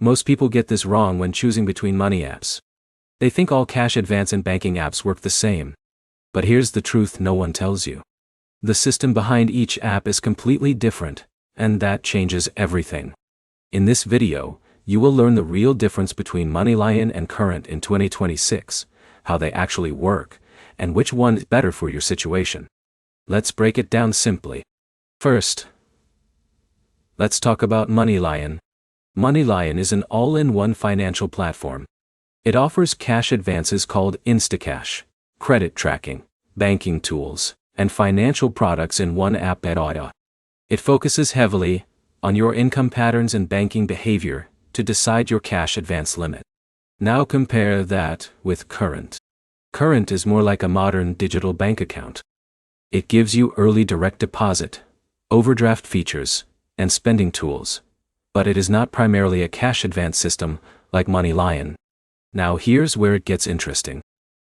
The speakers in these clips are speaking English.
Most people get this wrong when choosing between money apps. They think all cash advance and banking apps work the same. But here's the truth no one tells you. The system behind each app is completely different, and that changes everything. In this video, you will learn the real difference between MoneyLion and Current in 2026, how they actually work, and which one is better for your situation. Let's break it down simply. First, let's talk about MoneyLion. MoneyLion is an all-in-one financial platform. It offers cash advances called Instacash, credit tracking, banking tools, and financial products in one app at all. It focuses heavily on your income patterns and banking behavior to decide your cash advance limit. Now compare that with Current. Current is more like a modern digital bank account. It gives you early direct deposit, overdraft features, and spending tools, but it is not primarily a cash advance system like MoneyLion. Now here's where it gets interesting.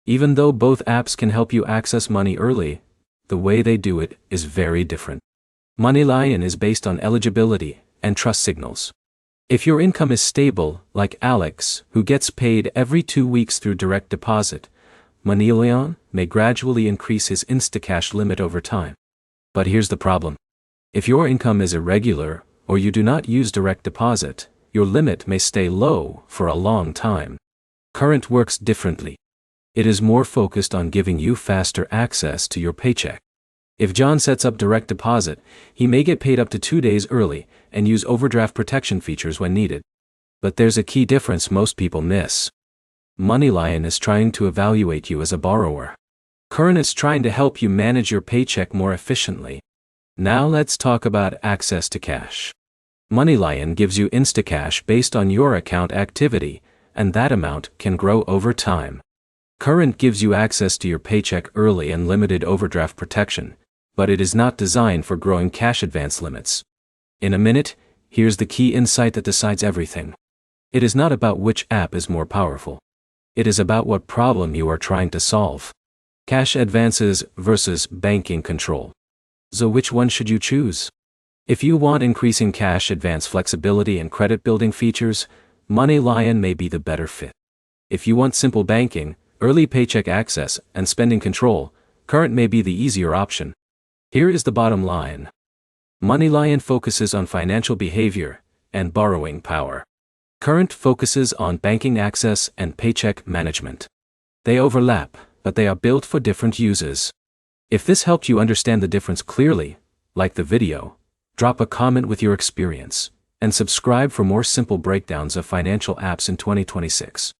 Even though both apps can help you access money early, the way they do it is very different. MoneyLion is based on eligibility and trust signals. If your income is stable, like Alex, who gets paid every 2 weeks through direct deposit, MoneyLion may gradually increase his Instacash limit over time. But here's the problem. If your income is irregular, or you do not use direct deposit, your limit may stay low for a long time. Current works differently. It is more focused on giving you faster access to your paycheck. If John sets up direct deposit, he may get paid up to 2 days early and use overdraft protection features when needed. But there's a key difference most people miss. MoneyLion is trying to evaluate you as a borrower. Current is trying to help you manage your paycheck more efficiently. Now let's talk about access to cash. MoneyLion gives you Instacash based on your account activity, and that amount can grow over time. Current gives you access to your paycheck early and limited overdraft protection, but it is not designed for growing cash advance limits. In a minute, here's the key insight that decides everything. It is not about which app is more powerful. It is about what problem you are trying to solve. Cash advances versus banking control. So which one should you choose? If you want increasing cash advance flexibility and credit building features, MoneyLion may be the better fit. If you want simple banking, early paycheck access, and spending control, Current may be the easier option. Here is the bottom line. MoneyLion focuses on financial behavior and borrowing power. Current focuses on banking access and paycheck management. They overlap, but they are built for different uses. If this helped you understand the difference clearly, like the video, drop a comment with your experience, and subscribe for more simple breakdowns of financial apps in 2026.